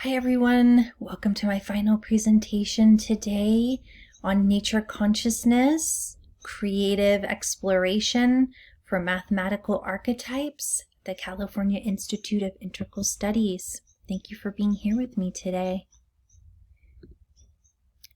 Hi everyone, welcome to my final presentation today on nature consciousness, creative exploration for mathematical archetypes, the California Institute of Integral Studies. Thank you for being here with me today.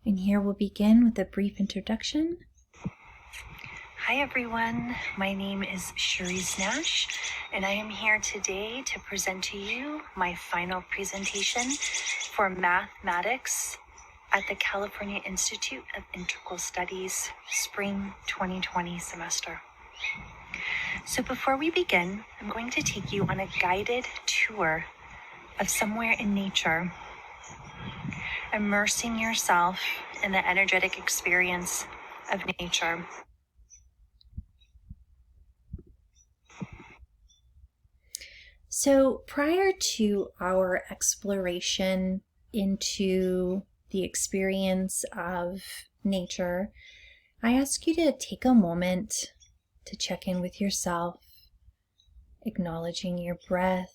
And here we'll begin with a brief introduction. Hi everyone, my name is Cherise Nash, and I am here today to present to you my final presentation for mathematics at the California Institute of Integral Studies Spring 2020 semester. So before we begin, I'm going to take you on a guided tour of somewhere in nature, immersing yourself in the energetic experience of nature. So prior to our exploration into the experience of nature, I ask you to take a moment to check in with yourself, acknowledging your breath,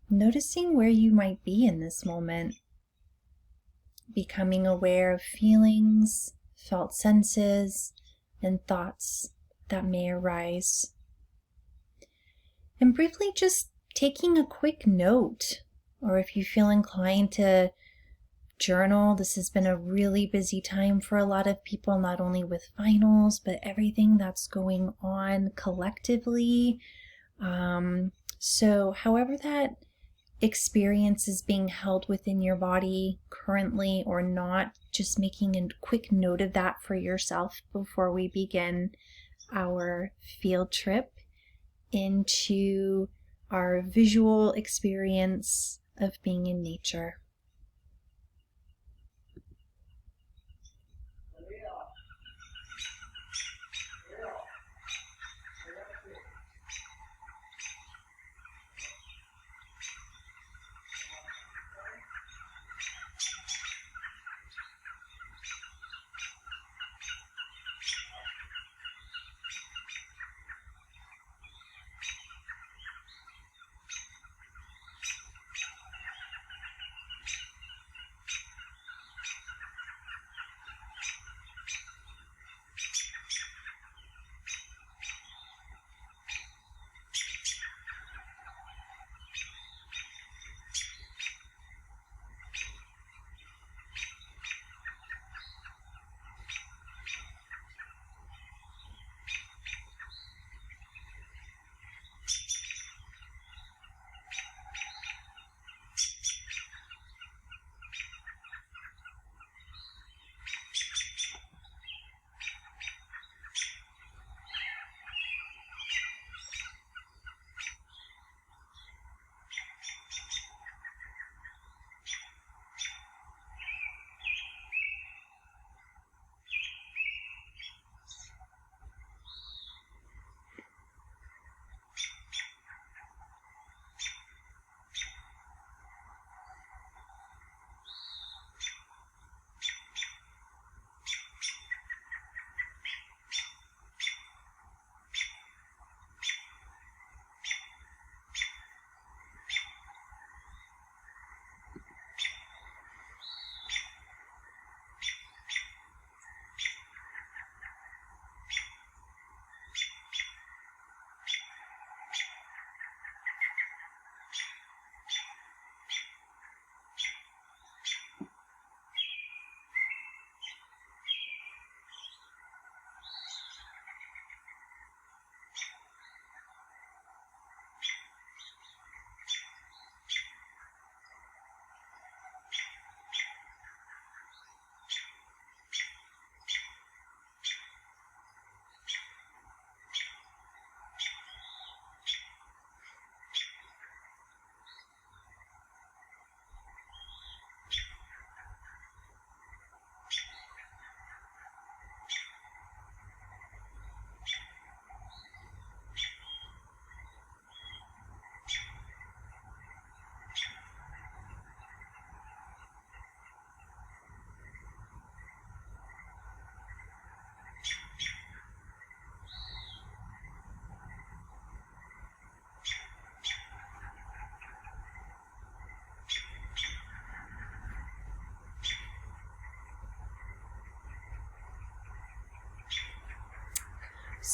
noticing where you might be in this moment, becoming aware of feelings, felt senses, and thoughts that may arise. And briefly just taking a quick note, or if you feel inclined to journal. This has been a really busy time for a lot of people, not only with finals, but everything that's going on collectively. So however that experience is being held within your body currently or not, just making a quick note of that for yourself before we begin our field trip into our visual experience of being in nature.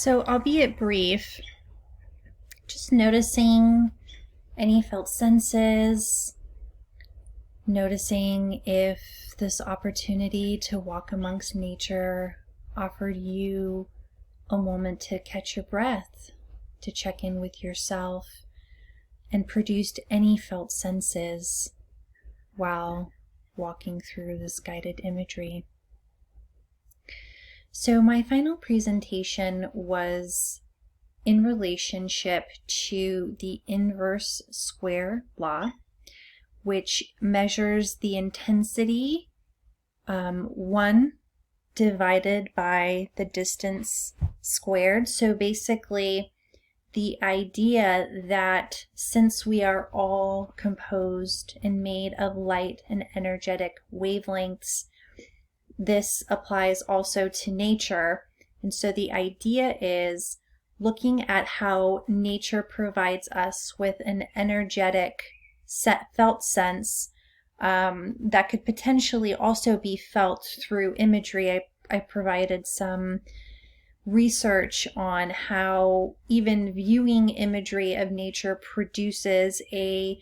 So, albeit brief, just noticing any felt senses, noticing if this opportunity to walk amongst nature offered you a moment to catch your breath, to check in with yourself, and produced any felt senses while walking through this guided imagery. So my final presentation was in relationship to the inverse square law, which measures the intensity 1 divided by the distance squared. So basically the idea that since we are all composed and made of light and energetic wavelengths, this applies also to nature. And so the idea is looking at how nature provides us with an energetic felt sense that could potentially also be felt through imagery. I provided some research on how even viewing imagery of nature produces a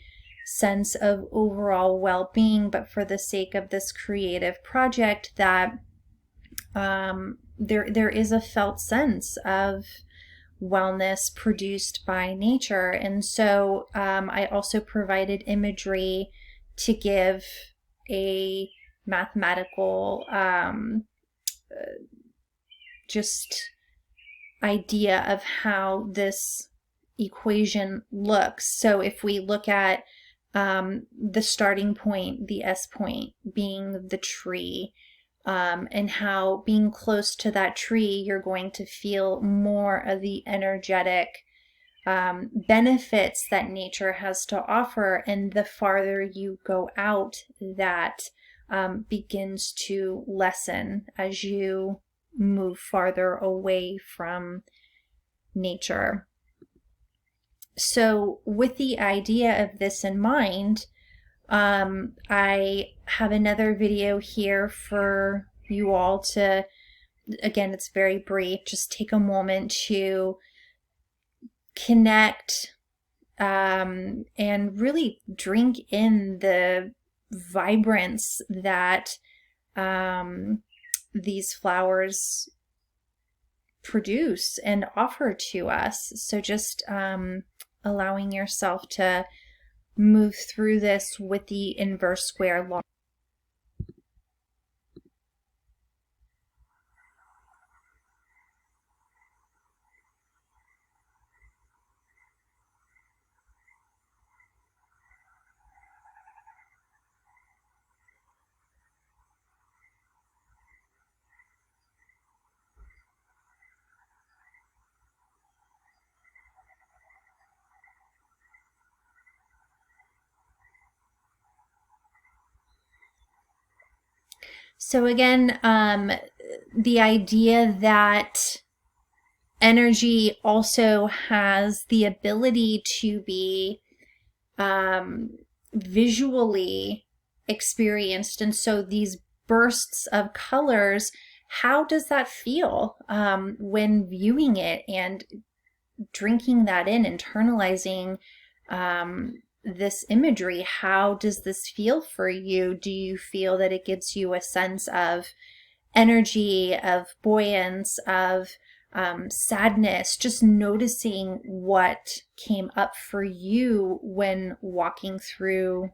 sense of overall well-being, but for the sake of this creative project, that there is a felt sense of wellness produced by nature. And so I also provided imagery to give a mathematical just idea of how this equation looks. So if we look at the starting point, the S point being the tree, and how being close to that tree, you're going to feel more of the energetic benefits that nature has to offer. And the farther you go out, that begins to lessen as you move farther away from nature. So with the idea of this in mind, I have another video here for you all to, again, it's very brief, just take a moment to connect and really drink in the vibrance that these flowers produce and offer to us. So just allowing yourself to move through this with the inverse square law. So again, the idea that energy also has the ability to be visually experienced. And so these bursts of colors, how does that feel when viewing it and drinking that in, internalizing this imagery? How does this feel for you? Do you feel that it gives you a sense of energy, of buoyance, of sadness? Just noticing what came up for you when walking through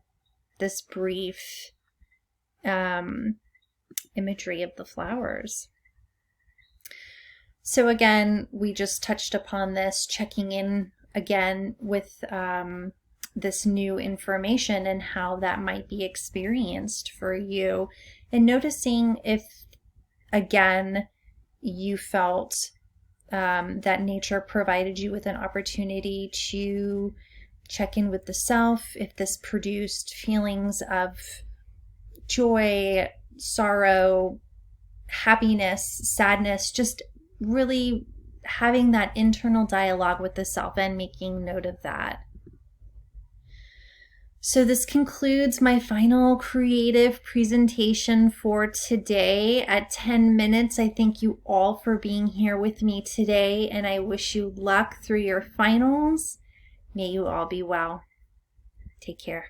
this brief imagery of the flowers. So again, we just touched upon this, checking in again with this new information and how that might be experienced for you, and noticing if, again, you felt that nature provided you with an opportunity to check in with the self, if this produced feelings of joy, sorrow, happiness, sadness, just really having that internal dialogue with the self and making note of that. So this concludes my final creative presentation for today at 10 minutes. I thank you all for being here with me today, and I wish you luck through your finals. May you all be well. Take care.